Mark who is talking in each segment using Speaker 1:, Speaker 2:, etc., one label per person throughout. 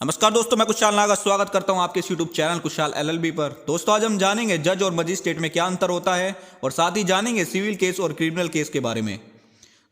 Speaker 1: नमस्कार दोस्तों, मैं कुशाल नागा स्वागत करता हूं आपके इस यूट्यूब चैनल कुशाल एलएलबी पर। दोस्तों, आज हम जानेंगे जज और मजिस्ट्रेट में क्या अंतर होता है और साथ ही जानेंगे सिविल केस और क्रिमिनल केस के बारे में।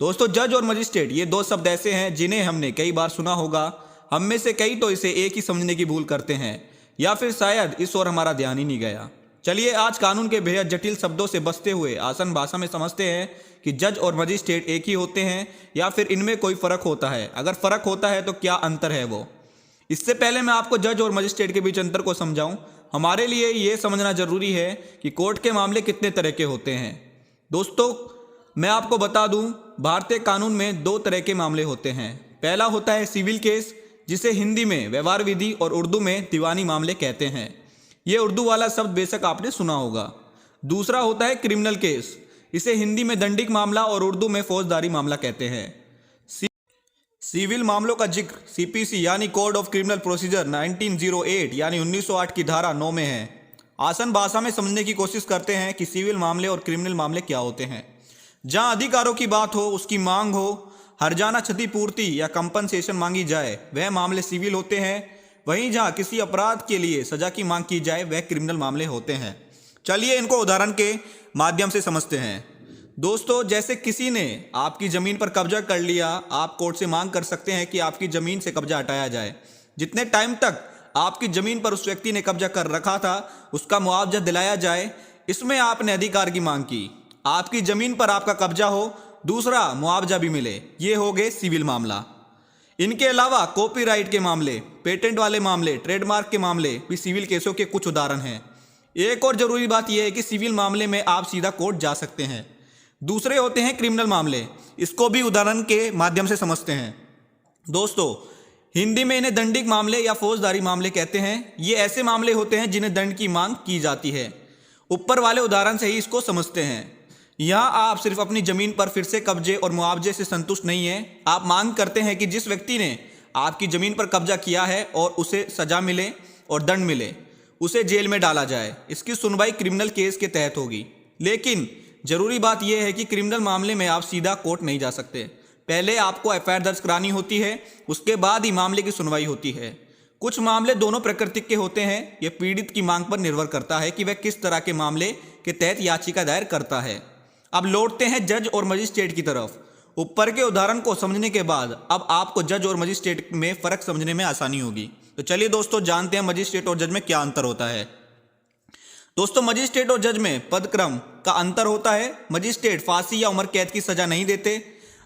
Speaker 1: दोस्तों, जज और मजिस्ट्रेट ये दो शब्द ऐसे हैं जिन्हें हमने कई बार सुना होगा। हम में से कई तो इसे एक ही समझने की भूल करते हैं या फिर शायद इस ओर हमारा ध्यान ही नहीं गया। चलिए आज कानून के बेहद जटिल शब्दों से बचते हुए आसान भाषा में समझते हैं कि जज और मजिस्ट्रेट एक ही होते हैं या फिर इनमें कोई फर्क होता है। अगर फर्क होता है तो क्या अंतर है वो। इससे पहले मैं आपको जज और मजिस्ट्रेट के बीच अंतर को समझाऊं, हमारे लिए यह समझना जरूरी है कि कोर्ट के मामले कितने तरह के होते हैं। दोस्तों, मैं आपको बता दूं, भारतीय कानून में दो तरह के मामले होते हैं। पहला होता है सिविल केस, जिसे हिंदी में व्यवहार विधि और उर्दू में दीवानी मामले कहते हैं। ये उर्दू वाला शब्द बेशक आपने सुना होगा। दूसरा होता है क्रिमिनल केस, इसे हिंदी में दंडिक मामला और उर्दू में फौजदारी मामला कहते हैं। सिविल मामलों का जिक्र सीपीसी यानी कोड ऑफ क्रिमिनल प्रोसीजर 1908 यानी 1908 की धारा 9 में है। आसान भाषा में समझने की कोशिश करते हैं कि सिविल मामले और क्रिमिनल मामले क्या होते हैं। जहां अधिकारों की बात हो, उसकी मांग हो, हर्जाना क्षतिपूर्ति या कंपनसेशन मांगी जाए, वह मामले सिविल होते हैं। वहीं जहां किसी अपराध के लिए सजा की मांग की जाए, वह क्रिमिनल मामले होते हैं। चलिए इनको उदाहरण के माध्यम से समझते हैं। दोस्तों, जैसे किसी ने आपकी ज़मीन पर कब्जा कर लिया, आप कोर्ट से मांग कर सकते हैं कि आपकी ज़मीन से कब्जा हटाया जाए। जितने टाइम तक आपकी ज़मीन पर उस व्यक्ति ने कब्जा कर रखा था, उसका मुआवजा दिलाया जाए। इसमें आपने अधिकार की मांग की, आपकी ज़मीन पर आपका कब्जा हो, दूसरा मुआवजा भी मिले। ये हो गए सिविल मामला। इनके अलावा कॉपीराइट के मामले, पेटेंट वाले मामले, ट्रेडमार्क के मामले भी सिविल केसों के कुछ उदाहरण हैं। एक और ज़रूरी बात यह है कि सिविल मामले में आप सीधा कोर्ट जा सकते हैं। दूसरे होते हैं क्रिमिनल मामले, इसको भी उदाहरण के माध्यम से समझते हैं। दोस्तों, हिंदी में इन्हें दंडिक मामले या फौजदारी मामले कहते हैं। ये ऐसे मामले होते हैं जिन्हें दंड की मांग की जाती है। ऊपर वाले उदाहरण से ही इसको समझते हैं। यहाँ आप सिर्फ अपनी जमीन पर फिर से कब्जे और मुआवजे से संतुष्ट नहीं हैं, आप मांग करते हैं कि जिस व्यक्ति ने आपकी जमीन पर कब्जा किया है और उसे सजा मिले और दंड मिले, उसे जेल में डाला जाए। इसकी सुनवाई क्रिमिनल केस के तहत होगी। लेकिन जरूरी बात यह है कि क्रिमिनल मामले में आप सीधा कोर्ट नहीं जा सकते। पहले आपको एफआईआर दर्ज करानी होती है, उसके बाद ही मामले की सुनवाई होती है। कुछ मामले दोनों प्रकृति के होते हैं। यह पीड़ित की मांग पर निर्भर करता है कि वह किस तरह के मामले के तहत याचिका दायर करता है। अब लौटते हैं जज और मजिस्ट्रेट की तरफ। ऊपर के उदाहरण को समझने के बाद अब आपको जज और मजिस्ट्रेट में फर्क समझने में आसानी होगी। तो चलिए दोस्तों, जानते हैं मजिस्ट्रेट और जज में क्या अंतर होता है। दोस्तों, मजिस्ट्रेट और जज में पदक्रम का अंतर होता है। मजिस्ट्रेट फांसी या उम्र कैद की सजा नहीं देते।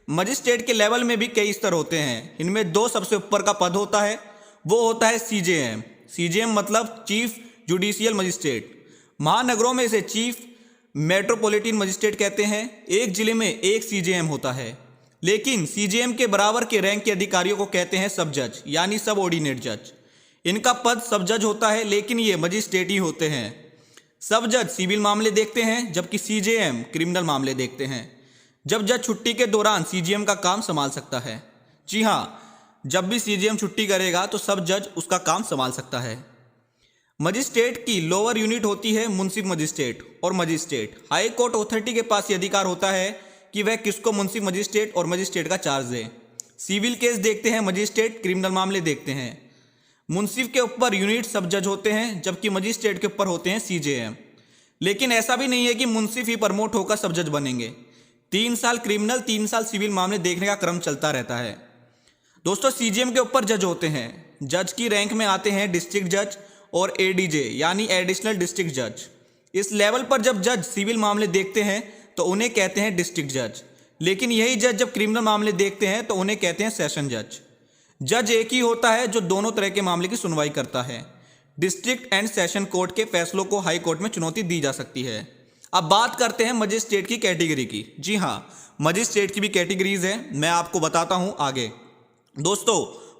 Speaker 1: मजिस्ट्रेट के लेवल में भी कई स्तर होते हैं। इनमें दो सबसे ऊपर का पद होता है, वो होता है सीजेएम। सीजेएम मतलब चीफ जुडिशियल मजिस्ट्रेट। महानगरों में इसे चीफ मेट्रोपॉलिटन मजिस्ट्रेट कहते हैं। एक जिले में एक सीजेएम होता है, लेकिन सीजेएम के बराबर के रैंक के अधिकारियों को कहते हैं सब जज यानी सब ऑर्डिनेट जज। इनका पद सब जज होता है, लेकिन ये मजिस्ट्रेट ही होते हैं। सब जज सिविल मामले देखते हैं, जबकि सीजेएम क्रिमिनल मामले देखते हैं। जब जज छुट्टी के दौरान सीजेएम का काम संभाल सकता है। जी हाँ, जब भी सीजेएम छुट्टी करेगा तो सब जज उसका काम संभाल सकता है। मजिस्ट्रेट की लोअर यूनिट होती है मुंसिफ मजिस्ट्रेट और मजिस्ट्रेट। हाई कोर्ट अथॉरिटी के पास ये अधिकार होता है कि वह किसको मुंसिफ मजिस्ट्रेट और मजिस्ट्रेट का चार्ज दे। सिविल केस देखते हैं मजिस्ट्रेट, क्रिमिनल मामले देखते हैं। मुंसिफ के ऊपर यूनिट सब जज होते हैं, जबकि मजिस्ट्रेट के ऊपर होते हैं सीजेएम। लेकिन ऐसा भी नहीं है कि मुंसिफ ही प्रमोट होकर सब जज बनेंगे। 3 साल क्रिमिनल, 3 साल सिविल मामले देखने का क्रम चलता रहता है। दोस्तों, सीजेएम के ऊपर जज होते हैं। जज की रैंक में आते हैं डिस्ट्रिक्ट जज और एडीजे यानी एडिशनल डिस्ट्रिक्ट जज। इस लेवल पर जब जज सिविल मामले देखते हैं तो उन्हें कहते हैं डिस्ट्रिक्ट जज। लेकिन यही जज जब क्रिमिनल मामले देखते हैं तो उन्हें कहते हैं सेशन जज। जज एक ही होता है जो दोनों तरह के मामले की सुनवाई करता है। डिस्ट्रिक्ट एंड सेशन कोर्ट के फैसलों को हाई कोर्ट में चुनौती दी जा सकती है। अब बात करते हैं मजिस्ट्रेट की कैटेगरी की। जी हाँ, मजिस्ट्रेट की भी कैटेगरीज है, मैं आपको बताता हूं आगे। दोस्तों,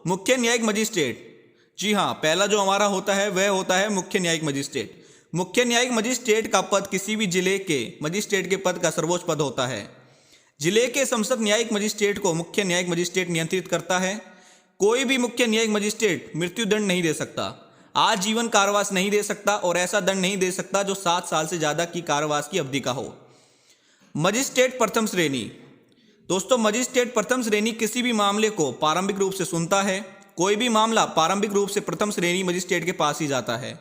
Speaker 1: मुख्य न्यायिक मजिस्ट्रेट। जी हाँ, पहला जो हमारा होता है वह होता है मुख्य न्यायिक मजिस्ट्रेट। मुख्य न्यायिक मजिस्ट्रेट का पद किसी भी जिले के मजिस्ट्रेट के पद का सर्वोच्च पद होता है। जिले के संसद न्यायिक मजिस्ट्रेट को मुख्य न्यायिक मजिस्ट्रेट नियंत्रित करता है। कोई भी मुख्य न्यायिक मजिस्ट्रेट मृत्युदंड नहीं दे सकता, आजीवन कारावास नहीं दे सकता और ऐसा दंड नहीं दे सकता जो 7 साल से ज्यादा की कारावास की अवधि का हो। मजिस्ट्रेट प्रथम श्रेणी। दोस्तों, मजिस्ट्रेट प्रथम श्रेणी किसी भी मामले को प्रारंभिक रूप से सुनता है कोई भी मामला प्रारंभिक रूप से प्रथम श्रेणी मजिस्ट्रेट के पास ही जाता है।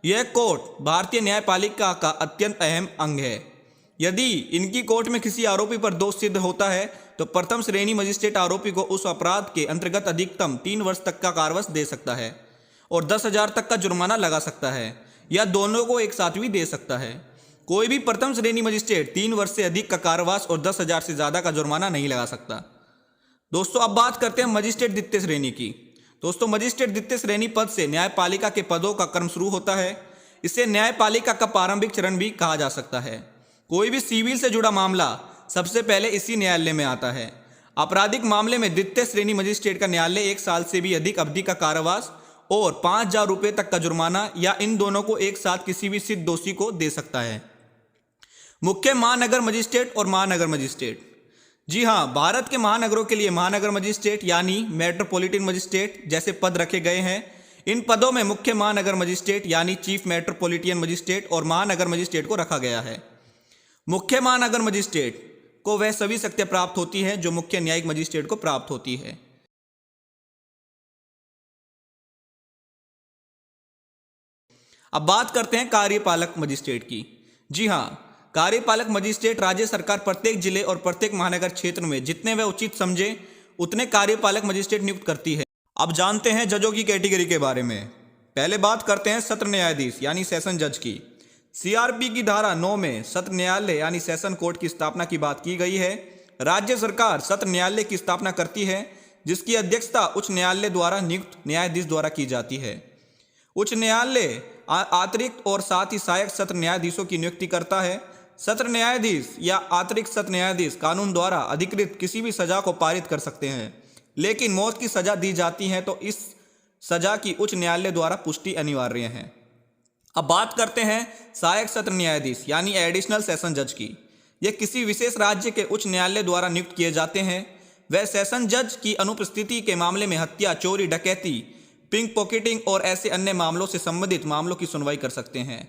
Speaker 1: यह कोर्ट भारतीय न्यायपालिका का अत्यंत अहम अंग है। यदि इनकी कोर्ट में किसी आरोपी पर दोष सिद्ध होता है तो प्रथम श्रेणी मजिस्ट्रेट आरोपी को उस अपराध के अंतर्गत अधिकतम 3 वर्ष तक का कारावास दे सकता है और 10,000 तक का जुर्माना लगा सकता है या दोनों को एक साथ भी दे सकता है। कोई भी प्रथम श्रेणी मजिस्ट्रेट 3 वर्ष से अधिक का कारावास और 10,000 से ज़्यादा का जुर्माना नहीं लगा सकता। दोस्तों अब बात करते हैं मजिस्ट्रेट द्वितीय श्रेणी की। दोस्तों मजिस्ट्रेट द्वितीय श्रेणी पद से न्यायपालिका के पदों का क्रम शुरू होता है। इसे न्यायपालिका का प्रारंभिक चरण भी कहा जा सकता है। कोई भी सिविल से जुड़ा मामला सबसे पहले इसी न्यायालय में आता है। आपराधिक मामले में द्वितीय श्रेणी मजिस्ट्रेट का न्यायालय 1 साल से भी अधिक अवधि का कारावास और 5,000 रुपये तक का जुर्माना या इन दोनों को एक साथ किसी भी सिद्ध दोषी को दे सकता है। मुख्य महानगर मजिस्ट्रेट और महानगर मजिस्ट्रेट। जी हाँ, भारत के महानगरों के लिए महानगर मजिस्ट्रेट यानी मेट्रोपॉलिटन मजिस्ट्रेट जैसे पद रखे गए हैं। इन पदों में मुख्य महानगर मजिस्ट्रेट यानी चीफ मेट्रोपॉलिटन मजिस्ट्रेट और महानगर मजिस्ट्रेट को रखा गया है। मुख्य महानगर मजिस्ट्रेट को वह सभी शक्तियां प्राप्त होती हैं जो मुख्य न्यायिक मजिस्ट्रेट को प्राप्त होती है। अब बात करते हैं कार्यपालक मजिस्ट्रेट की। जी हाँ, कार्यपालक मजिस्ट्रेट राज्य सरकार प्रत्येक जिले और प्रत्येक महानगर क्षेत्र में जितने वह उचित समझे उतने कार्यपालक मजिस्ट्रेट नियुक्त करती है। अब जानते हैं जजों की कैटेगरी के बारे में। पहले बात करते हैं सत्र न्यायाधीश यानी सेशन जज की। सीआरपी की धारा 9 में सत्र न्यायालय यानी सेशन कोर्ट की स्थापना की बात की गई है। राज्य सरकार सत्र न्यायालय की स्थापना करती है जिसकी अध्यक्षता उच्च न्यायालय द्वारा नियुक्त न्यायाधीश द्वारा की जाती है। उच्च न्यायालय अतिरिक्त और साथ ही सहायक सत्र न्यायाधीशों की नियुक्ति करता है। सत्र न्यायाधीश या अतिरिक्त सत्र न्यायाधीश कानून द्वारा अधिकृत किसी भी सजा को पारित कर सकते हैं, लेकिन मौत की सजा दी जाती है तो इस सजा की उच्च न्यायालय द्वारा पुष्टि अनिवार्य है। अब बात करते हैं सहायक सत्र न्यायाधीश यानी एडिशनल सेशन जज की। यह किसी विशेष राज्य के उच्च न्यायालय द्वारा नियुक्त किए जाते हैं। वह सेशन जज की अनुपस्थिति के मामले में हत्या, चोरी, डकैती, पिक पॉकेटिंग और ऐसे अन्य मामलों से संबंधित मामलों की सुनवाई कर सकते हैं।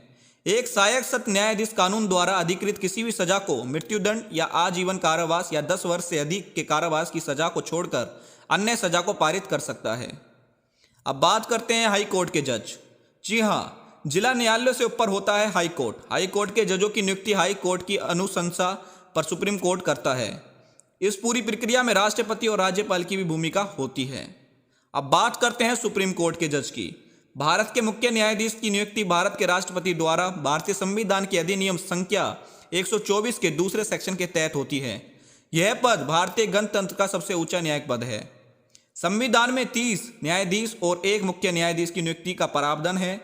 Speaker 1: एक सहायक सत्र न्यायाधीश कानून द्वारा अधिकृत किसी भी सजा को मृत्युदंड या आजीवन कारावास या 10 वर्ष से अधिक के कारावास की सजा को छोड़कर अन्य सजा को पारित कर सकता है। अब बात करते हैं हाई कोर्ट के जज। जी हाँ, जिला न्यायालयों से ऊपर होता है हाई कोर्ट। हाई कोर्ट के जजों की नियुक्ति हाई कोर्ट की अनुशंसा पर सुप्रीम कोर्ट करता है। इस पूरी प्रक्रिया में राष्ट्रपति और राज्यपाल की भी भूमिका होती है। अब बात करते हैं सुप्रीम कोर्ट के जज की। भारत के मुख्य न्यायाधीश की नियुक्ति भारत के राष्ट्रपति द्वारा भारतीय संविधान के अधिनियम संख्या 124 के दूसरे सेक्शन के तहत होती है। यह पद भारतीय गणतंत्र का सबसे ऊंचा न्यायिक पद है। संविधान में 30 न्यायाधीश और 1 मुख्य न्यायाधीश की नियुक्ति का प्रावधान है।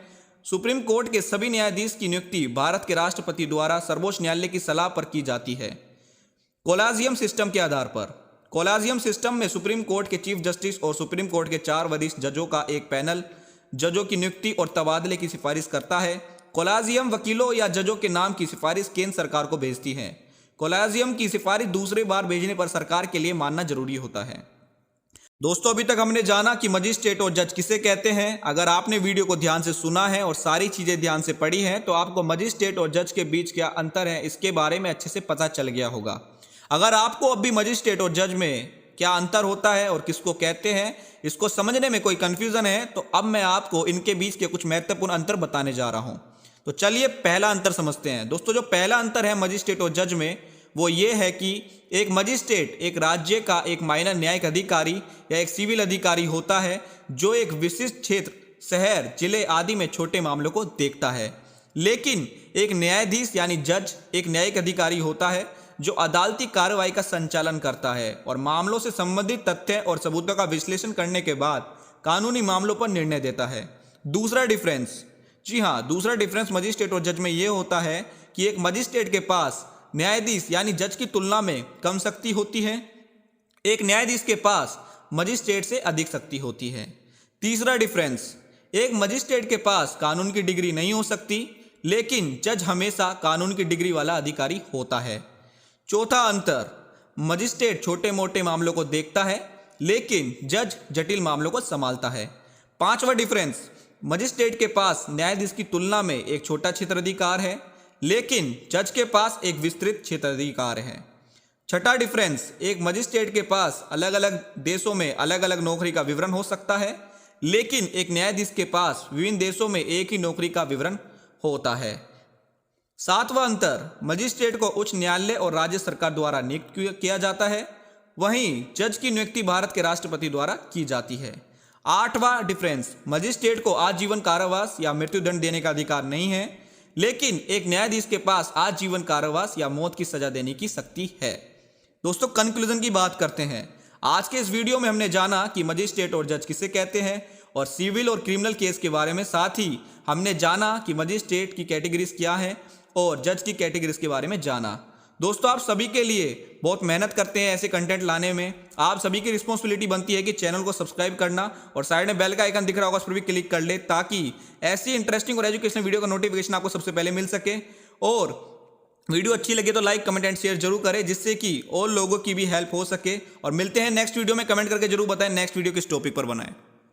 Speaker 1: सुप्रीम कोर्ट के सभी न्यायाधीश की नियुक्ति भारत के राष्ट्रपति द्वारा सर्वोच्च न्यायालय की सलाह पर की जाती है। कोलाजियम सिस्टम के आधार पर। कोलाजियम सिस्टम में सुप्रीम कोर्ट के चीफ जस्टिस और सुप्रीम कोर्ट के 4 वरिष्ठ जजों का एक पैनल जजों की नियुक्ति और तबादले की सिफारिश करता है। कोलाजियम वकीलों या जजों के नाम की सिफारिश केंद्र सरकार को भेजती है। कोलाजियम की सिफारिश दूसरी बार भेजने पर सरकार के लिए मानना जरूरी होता है। दोस्तों अभी तक हमने जाना कि मजिस्ट्रेट और जज किसे कहते हैं। अगर आपने वीडियो को ध्यान से सुना है और सारी चीज़ें ध्यान से पढ़ी हैं तो आपको मजिस्ट्रेट और जज के बीच क्या अंतर है इसके बारे में अच्छे से पता चल गया होगा। अगर आपको अब भी मजिस्ट्रेट और जज में क्या अंतर होता है और किसको कहते हैं इसको समझने में कोई कन्फ्यूज़न है तो अब मैं आपको इनके बीच के कुछ महत्वपूर्ण अंतर बताने जा रहा हूँ। तो चलिए पहला अंतर समझते हैं। दोस्तों जो पहला अंतर है मजिस्ट्रेट और जज में वो ये है कि एक मजिस्ट्रेट एक राज्य का एक माइनर न्यायिक अधिकारी या एक सिविल अधिकारी होता है जो एक विशिष्ट क्षेत्र, शहर, जिले आदि में छोटे मामलों को देखता है। लेकिन एक न्यायाधीश यानी जज एक न्यायिक अधिकारी होता है जो अदालती कार्रवाई का संचालन करता है और मामलों से संबंधित तथ्य और सबूतों का विश्लेषण करने के बाद कानूनी मामलों पर निर्णय देता है। दूसरा डिफरेंस, जी हाँ, दूसरा डिफरेंस मजिस्ट्रेट और जज में ये होता है कि एक मजिस्ट्रेट के पास न्यायाधीश यानी जज की तुलना में कम शक्ति होती है, एक न्यायाधीश के पास मजिस्ट्रेट से अधिक शक्ति होती है। तीसरा डिफरेंस, एक मजिस्ट्रेट के पास कानून की डिग्री नहीं हो सकती लेकिन जज हमेशा कानून की डिग्री वाला अधिकारी होता है। चौथा अंतर, मजिस्ट्रेट छोटे मोटे मामलों को देखता है लेकिन जज जटिल मामलों को संभालता है। पांचवा डिफरेंस, मजिस्ट्रेट के पास न्यायाधीश की तुलना में एक छोटा क्षेत्राधिकार है लेकिन जज के पास एक विस्तृत क्षेत्राधिकार है। छठा डिफरेंस, एक मजिस्ट्रेट के पास अलग अलग देशों में अलग अलग नौकरी का विवरण हो सकता है लेकिन एक न्यायाधीश के पास विभिन्न देशों में एक ही नौकरी का विवरण होता है। सातवां अंतर, मजिस्ट्रेट को उच्च न्यायालय और राज्य सरकार द्वारा नियुक्त किया जाता है, वहीं जज की नियुक्ति भारत के राष्ट्रपति द्वारा की जाती है। आठवां डिफरेंस, मजिस्ट्रेट को आजीवन कारावास या मृत्युदंड देने का अधिकार नहीं है, लेकिन एक न्यायाधीश के पास आजीवन कारावास या मौत की सजा देने की शक्ति है। दोस्तों, कंक्लूजन की बात करते हैं। आज के इस वीडियो में हमने जाना कि मजिस्ट्रेट और जज किसे कहते हैं और सिविल और क्रिमिनल केस के बारे में, साथ ही हमने जाना कि मजिस्ट्रेट की कैटेगरीज क्या हैं और जज की कैटेगरीज के बारे में जाना। दोस्तों, आप सभी के लिए बहुत मेहनत करते हैं ऐसे कंटेंट लाने में। आप सभी की रिस्पॉन्सिबिलिटी बनती है कि चैनल को सब्सक्राइब करना और साइड में बेल का आइकन दिख रहा होगा, उस पर भी क्लिक कर ले ताकि ऐसी इंटरेस्टिंग और एजुकेशनल वीडियो का नोटिफिकेशन आपको सबसे पहले मिल सके। और वीडियो अच्छी लगे तो लाइक, कमेंट एंड शेयर जरूर करें, जिससे कि और लोगों की भी हेल्प हो सके। और मिलते हैं नेक्स्ट वीडियो में। कमेंट करके जरूर बताएं नेक्स्ट वीडियो किस टॉपिक पर बनाएं।